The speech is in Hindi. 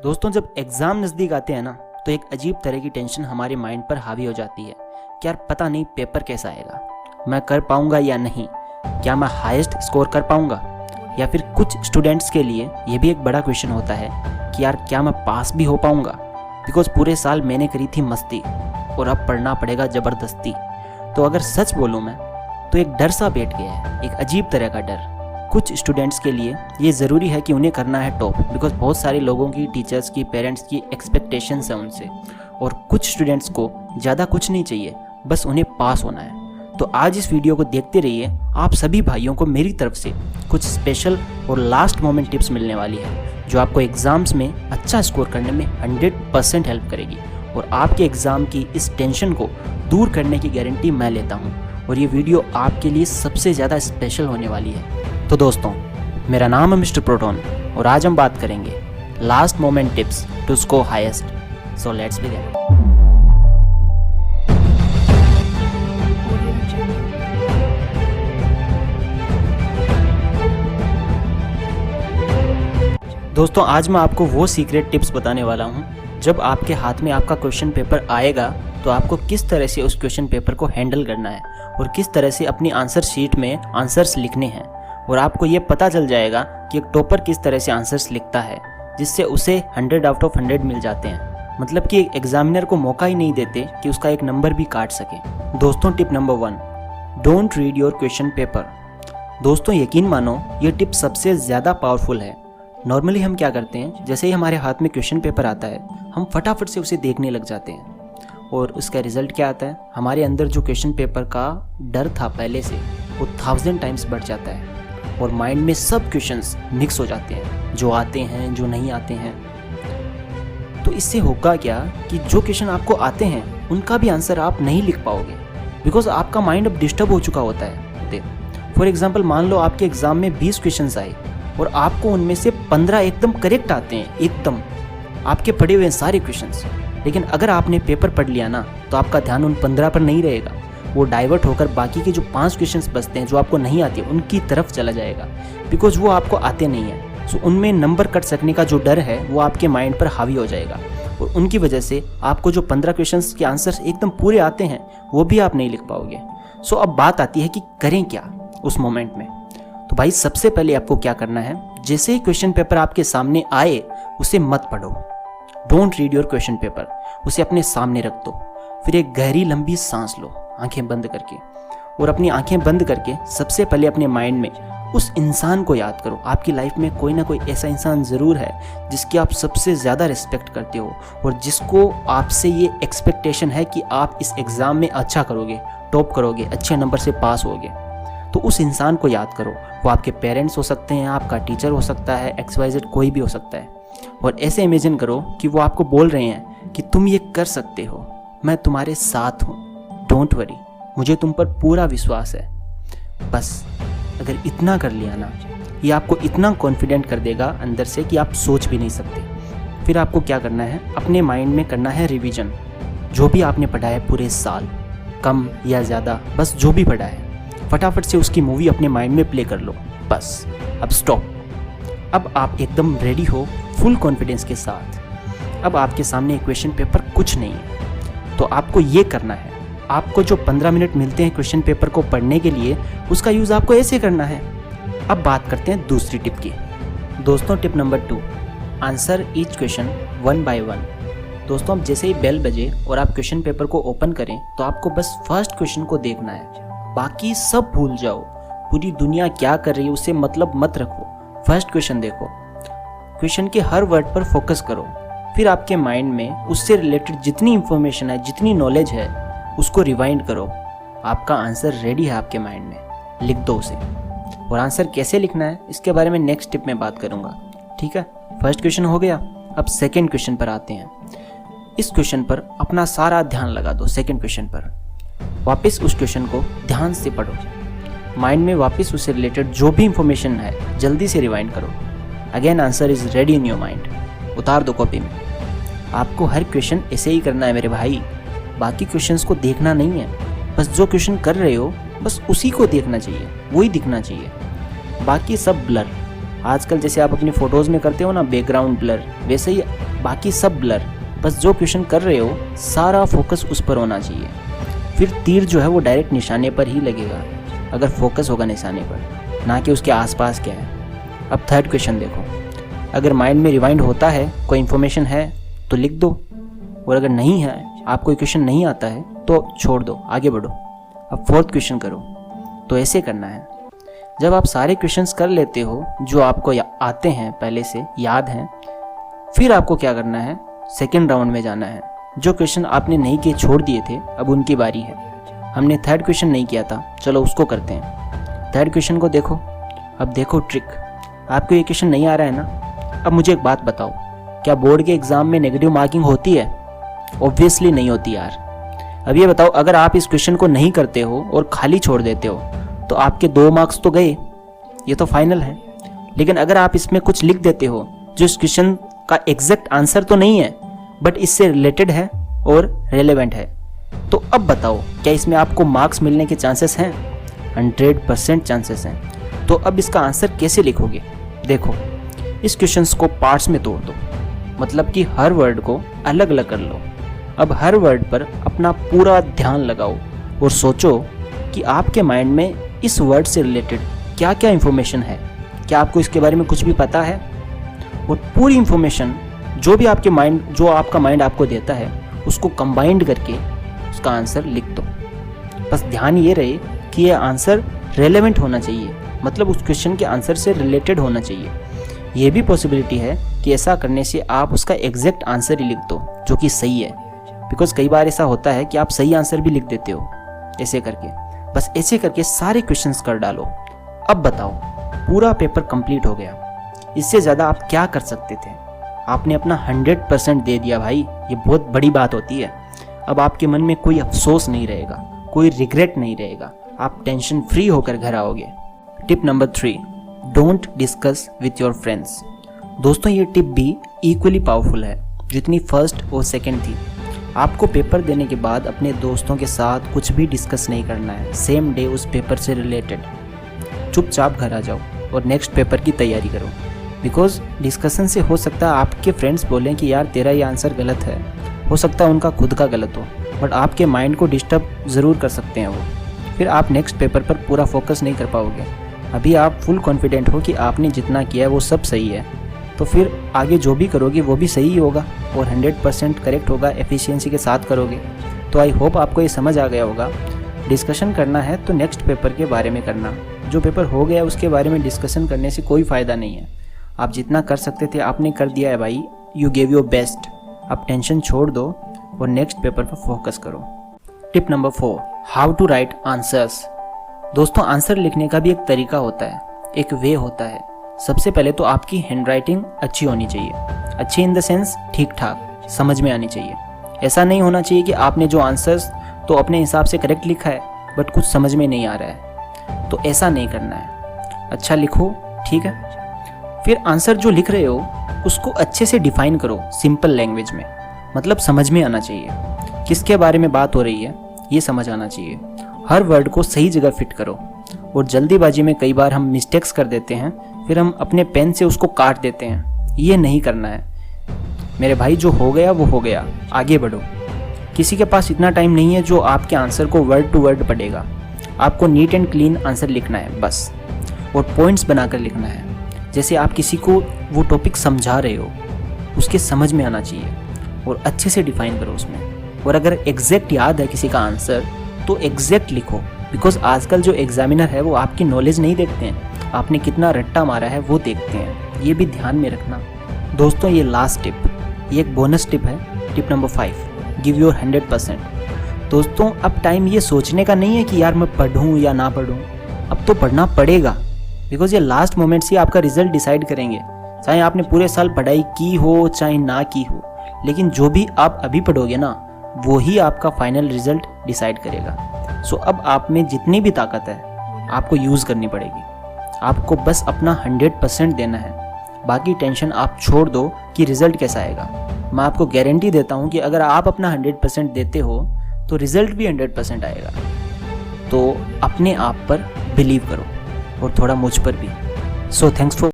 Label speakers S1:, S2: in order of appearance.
S1: दोस्तों, जब एग्ज़ाम नज़दीक आते हैं ना तो एक अजीब तरह की टेंशन हमारे माइंड पर हावी हो जाती है कि यार पता नहीं पेपर कैसा आएगा, मैं कर पाऊंगा या नहीं, क्या मैं हाईएस्ट स्कोर कर पाऊंगा। या फिर कुछ स्टूडेंट्स के लिए ये भी एक बड़ा क्वेश्चन होता है कि यार क्या मैं पास भी हो पाऊंगा, बिकॉज पूरे साल मैंने करी थी मस्ती और अब पढ़ना पड़ेगा ज़बरदस्ती। तो अगर सच बोलूँ मैं तो एक डर सा बैठ गया है, एक अजीब तरह का डर। कुछ स्टूडेंट्स के लिए ये ज़रूरी है कि उन्हें करना है टॉप, बिकॉज बहुत सारे लोगों की, टीचर्स की, पेरेंट्स की एक्सपेक्टेशंस है उनसे। और कुछ स्टूडेंट्स को ज़्यादा कुछ नहीं चाहिए, बस उन्हें पास होना है। तो आज इस वीडियो को देखते रहिए, आप सभी भाइयों को मेरी तरफ से कुछ स्पेशल और लास्ट मोमेंट टिप्स मिलने वाली है जो आपको एग्ज़ाम्स में अच्छा स्कोर करने में 100% हेल्प करेगी और आपके एग्ज़ाम की इस टेंशन को दूर करने की गारंटी मैं लेता हूँ। और ये वीडियो आपके लिए सबसे ज़्यादा स्पेशल होने वाली है। तो दोस्तों, मेरा नाम है मिस्टर प्रोटोन और आज हम बात करेंगे last moment tips to score highest. So let's begin. दोस्तों, आज मैं आपको वो सीक्रेट टिप्स बताने वाला हूँ जब आपके हाथ में आपका क्वेश्चन पेपर आएगा तो आपको किस तरह से उस क्वेश्चन पेपर को हैंडल करना है और किस तरह से अपनी आंसर शीट में आंसर्स लिखने हैं। और आपको ये पता चल जाएगा कि एक टॉपर किस तरह से आंसर्स लिखता है जिससे उसे 100 आउट ऑफ 100 मिल जाते हैं। मतलब कि एग्जामिनर को मौका ही नहीं देते कि उसका एक नंबर भी काट सके। दोस्तों, tip number 1, don't read your question paper. दोस्तों, यकीन मानो ये टिप सबसे ज़्यादा पावरफुल है। नॉर्मली हम क्या करते हैं, जैसे ही हमारे हाथ में क्वेश्चन पेपर आता है हम फटाफट से उसे देखने लग जाते हैं और उसका रिजल्ट क्या आता है, हमारे अंदर जो क्वेश्चन पेपर का डर था पहले से वो 1000 टाइम्स बढ़ जाता है और माइंड में सब क्वेश्चंस मिक्स हो जाते हैं, जो आते हैं, जो नहीं आते हैं। तो इससे होगा क्या कि जो क्वेश्चन आपको आते हैं उनका भी आंसर आप नहीं लिख पाओगे, बिकॉज आपका माइंड अब डिस्टर्ब हो चुका होता है। फॉर एग्जाम्पल, मान लो आपके एग्जाम में 20 क्वेश्चन आए और आपको उनमें से 15 एकदम करेक्ट आते हैं, एकदम आपके पढ़े हुए सारे क्वेश्चंस। लेकिन अगर आपने पेपर पढ़ लिया ना तो आपका ध्यान उन 15 पर नहीं रहेगा, वो डाइवर्ट होकर बाकी के जो 5 क्वेश्चंस बचते हैं जो आपको नहीं आते उनकी तरफ चला जाएगा, बिकॉज वो आपको आते नहीं हैं। सो उनमें नंबर कट सकने का जो डर है वो आपके माइंड पर हावी हो जाएगा और उनकी वजह से आपको जो 15 क्वेश्चंस के आंसर्स एकदम पूरे आते हैं वो भी आप नहीं लिख पाओगे। सो अब बात आती है कि करें क्या उस मोमेंट में। तो भाई, सबसे पहले आपको क्या करना है, जैसे ही क्वेश्चन पेपर आपके सामने आए उसे मत पढ़ो। Don't read your question paper, उसे अपने सामने रख दो। फिर एक गहरी लंबी सांस लो आंखें बंद करके, और अपनी आंखें बंद करके सबसे पहले अपने माइंड में उस इंसान को याद करो। आपकी लाइफ में कोई ना कोई ऐसा इंसान ज़रूर है जिसकी आप सबसे ज़्यादा रिस्पेक्ट करते हो और जिसको आपसे ये एक्सपेक्टेशन है कि आप इस एग्ज़ाम में अच्छा करोगे, टॉप करोगे, अच्छे नंबर से पास होगे। तो उस इंसान को याद करो। वो आपके पेरेंट्स हो सकते हैं, आपका टीचर हो सकता है, XYZ कोई भी हो सकता है। और ऐसे इमेजिन करो कि वो आपको बोल रहे हैं कि तुम ये कर सकते हो, मैं तुम्हारे साथ हूँ, डोंट वरी, मुझे तुम पर पूरा विश्वास है। बस अगर इतना कर लिया ना, ये आपको इतना कॉन्फिडेंट कर देगा अंदर से कि आप सोच भी नहीं सकते। फिर आपको क्या करना है, अपने माइंड में करना है रिवीजन। जो भी आपने पढ़ा है पूरे साल, कम या ज़्यादा, बस जो भी पढ़ा है फटाफट से उसकी मूवी अपने माइंड में प्ले कर लो। बस अब स्टॉप। अब आप एकदम रेडी हो, फुल कॉन्फिडेंस के साथ। अब आपके सामने क्वेश्चन पेपर कुछ नहीं है, तो आपको ये करना है, आपको जो 15 मिनट मिलते हैं क्वेश्चन पेपर को पढ़ने के लिए, उसका यूज़ आपको ऐसे करना है। अब बात करते हैं दूसरी टिप की। दोस्तों, tip number 2, answer each question 1 by 1। दोस्तों, अब जैसे ही बेल बजे और आप क्वेश्चन पेपर को ओपन करें तो आपको बस फर्स्ट क्वेश्चन को देखना है, बाकी सब भूल जाओ। पूरी दुनिया क्या कर रही है उससे मतलब मत रखो, फर्स्ट क्वेश्चन देखो, क्वेश्चन के हर वर्ड पर फोकस करो। फिर आपके माइंड में उससे रिलेटेड जितनी इंफॉर्मेशन है, जितनी नॉलेज है, उसको रिवाइंड करो। आपका आंसर रेडी है आपके माइंड में, लिख दो उसे। और आंसर कैसे लिखना है इसके बारे में नेक्स्ट टिप में बात करूंगा, ठीक है। फर्स्ट क्वेश्चन हो गया, अब सेकंड क्वेश्चन पर आते हैं। इस क्वेश्चन पर अपना सारा ध्यान लगा दो। सेकंड क्वेश्चन पर वापस उस क्वेश्चन को ध्यान से पढ़ो, माइंड में वापस उससे रिलेटेड जो भी इंफॉर्मेशन है जल्दी से रिवाइंड करो। Again answer is ready in your mind, उतार दो कॉपी में। आपको हर क्वेश्चन ऐसे ही करना है मेरे भाई, बाकी क्वेश्चंस को देखना नहीं है। बस जो क्वेश्चन कर रहे हो बस उसी को देखना चाहिए, वही दिखना चाहिए, बाकी सब ब्लर। आजकल जैसे आप अपनी फ़ोटोज़ में करते हो ना बैकग्राउंड ब्लर, वैसे ही बाकी सब ब्लर, बस जो क्वेश्चन कर रहे हो सारा फोकस उस पर होना चाहिए। फिर तीर जो है वो डायरेक्ट निशाने पर ही लगेगा अगर फोकस होगा निशाने पर, ना कि उसके आसपास क्या है। अब थर्ड क्वेश्चन देखो, अगर माइंड में रिवाइंड होता है, कोई इन्फॉर्मेशन है तो लिख दो, और अगर नहीं है, आप कोई क्वेश्चन नहीं आता है तो छोड़ दो, आगे बढ़ो। अब फोर्थ क्वेश्चन करो। तो ऐसे करना है, जब आप सारे क्वेश्चंस कर लेते हो जो आपको आते हैं, पहले से याद हैं, फिर आपको क्या करना है, सेकेंड राउंड में जाना है। जो क्वेश्चन आपने नहीं किए, छोड़ दिए थे, अब उनकी बारी है। हमने थर्ड क्वेश्चन नहीं किया था, चलो उसको करते हैं। थर्ड क्वेश्चन को देखो। अब देखो ट्रिक, आपको ये क्वेश्चन नहीं आ रहा है ना। अब मुझे एक बात बताओ, क्या बोर्ड के एग्ज़ाम में नेगेटिव मार्किंग होती है? ऑब्वियसली नहीं होती यार। अब ये बताओ, अगर आप इस क्वेश्चन को नहीं करते हो और खाली छोड़ देते हो तो आपके 2 मार्क्स तो गए, ये तो फाइनल है। लेकिन अगर आप इसमें कुछ लिख देते हो जो इस क्वेश्चन का एग्जैक्ट आंसर तो नहीं है बट इससे रिलेटेड है और रेलेवेंट है, तो अब बताओ क्या इसमें आपको मार्क्स मिलने के चांसेस हैं? 100% चांसेस हैं। तो अब इसका आंसर कैसे लिखोगे? देखो, इस क्वेश्चंस को पार्ट्स में तोड़ दो, मतलब कि हर वर्ड को अलग अलग कर लो। अब हर वर्ड पर अपना पूरा ध्यान लगाओ और सोचो कि आपके माइंड में इस वर्ड से रिलेटेड क्या क्या इन्फॉर्मेशन है, क्या आपको इसके बारे में कुछ भी पता है? और पूरी इन्फॉर्मेशन जो भी आपका माइंड आपको देता है उसको कंबाइंड करके उसका आंसर लिख दो। बस ध्यान ये रहे कि ये आंसर रेलेवेंट होना चाहिए, मतलब उस क्वेश्चन के आंसर से रिलेटेड होना चाहिए। ये भी पॉसिबिलिटी है कि ऐसा करने से आप उसका एग्जैक्ट आंसर ही लिख दो जो कि सही है, बिकॉज कई बार ऐसा होता है कि आप सही आंसर भी लिख देते हो ऐसे करके। बस ऐसे करके सारे क्वेश्चंस कर डालो। अब बताओ, पूरा पेपर कंप्लीट हो गया, इससे ज़्यादा आप क्या कर सकते थे? आपने अपना 100% दे दिया भाई, ये बहुत बड़ी बात होती है। अब आपके मन में कोई अफसोस नहीं रहेगा, कोई रिग्रेट नहीं रहेगा, आप टेंशन फ्री होकर घर आओगे। Tip number 3, don't discuss with your friends. दोस्तों, ये टिप भी इक्वली पावरफुल है जितनी फर्स्ट और सेकंड थी। आपको पेपर देने के बाद अपने दोस्तों के साथ कुछ भी डिस्कस नहीं करना है सेम डे उस पेपर से रिलेटेड। चुपचाप घर आ जाओ और नेक्स्ट पेपर की तैयारी करो, बिकॉज डिस्कशन से हो सकता है आपके फ्रेंड्स बोलें कि यार तेरा ये आंसर गलत है, हो सकता है उनका खुद का गलत हो, बट आपके माइंड को डिस्टर्ब ज़रूर कर सकते हैं वो। फिर आप नेक्स्ट पेपर पर पूरा फोकस नहीं कर पाओगे। अभी आप फुल कॉन्फिडेंट हो कि आपने जितना किया है वो सब सही है, तो फिर आगे जो भी करोगे वो भी सही होगा और 100% करेक्ट होगा, एफिशिएंसी के साथ करोगे। तो आई होप आपको ये समझ आ गया होगा। डिस्कशन करना है तो नेक्स्ट पेपर के बारे में करना, जो पेपर हो गया उसके बारे में डिस्कशन करने से कोई फ़ायदा नहीं है। आप जितना कर सकते थे आपने कर दिया है भाई, यू गेव योर बेस्ट। अब टेंशन छोड़ दो और नेक्स्ट पेपर पर फोकस करो। Tip number 4, how to write answers. दोस्तों, आंसर लिखने का भी एक तरीका होता है, एक वे होता है। सबसे पहले तो आपकी हैंडराइटिंग अच्छी होनी चाहिए, अच्छी इन द सेंस ठीक ठाक, समझ में आनी चाहिए। ऐसा नहीं होना चाहिए कि आपने जो आंसर्स तो अपने हिसाब से करेक्ट लिखा है बट कुछ समझ में नहीं आ रहा है, तो ऐसा नहीं करना है। अच्छा लिखो, ठीक है। फिर आंसर जो लिख रहे हो उसको अच्छे से डिफाइन करो सिंपल लैंग्वेज में, मतलब समझ में आना चाहिए किसके बारे में बात हो रही है, ये समझ आना चाहिए। हर वर्ड को सही जगह फिट करो। और जल्दीबाजी में कई बार हम मिस्टेक्स कर देते हैं, फिर हम अपने पेन से उसको काट देते हैं, ये नहीं करना है मेरे भाई। जो हो गया वो हो गया, आगे बढ़ो। किसी के पास इतना टाइम नहीं है जो आपके आंसर को वर्ड टू वर्ड पढ़ेगा। आपको नीट एंड क्लीन आंसर लिखना है बस, और पॉइंट्स बनाकर लिखना है। जैसे आप किसी को वो टॉपिक समझा रहे हो, उसके समझ में आना चाहिए और अच्छे से डिफाइन करो उसमें। और अगर एग्जैक्ट याद है किसी का आंसर तो एग्जैक्ट लिखो, बिकॉज आजकल जो एग्जामिनर है वो आपकी नॉलेज नहीं देखते हैं, आपने कितना रट्टा मारा है वो देखते हैं। ये भी ध्यान में रखना। दोस्तों, ये लास्ट टिप, ये एक बोनस टिप है, टिप नंबर 5, गिव योर 100%। दोस्तों, अब टाइम ये सोचने का नहीं है कि यार मैं पढ़ूँ या ना पढ़ूँ, अब तो पढ़ना पड़ेगा, बिकॉज ये लास्ट मोमेंट्स ही आपका रिजल्ट डिसाइड करेंगे। चाहे आपने पूरे साल पढ़ाई की हो चाहे ना की हो, लेकिन जो भी आप अभी पढ़ोगे ना वो ही आपका फाइनल रिजल्ट डिसाइड करेगा। सो अब आप में जितनी भी ताकत है आपको यूज़ करनी पड़ेगी। आपको बस अपना 100% देना है, बाकी टेंशन आप छोड़ दो कि रिज़ल्ट कैसा आएगा। मैं आपको गारंटी देता हूँ कि अगर आप अपना 100% देते हो तो रिज़ल्ट भी 100% आएगा। तो अपने आप पर बिलीव करो और थोड़ा मुझ पर भी। So thanks for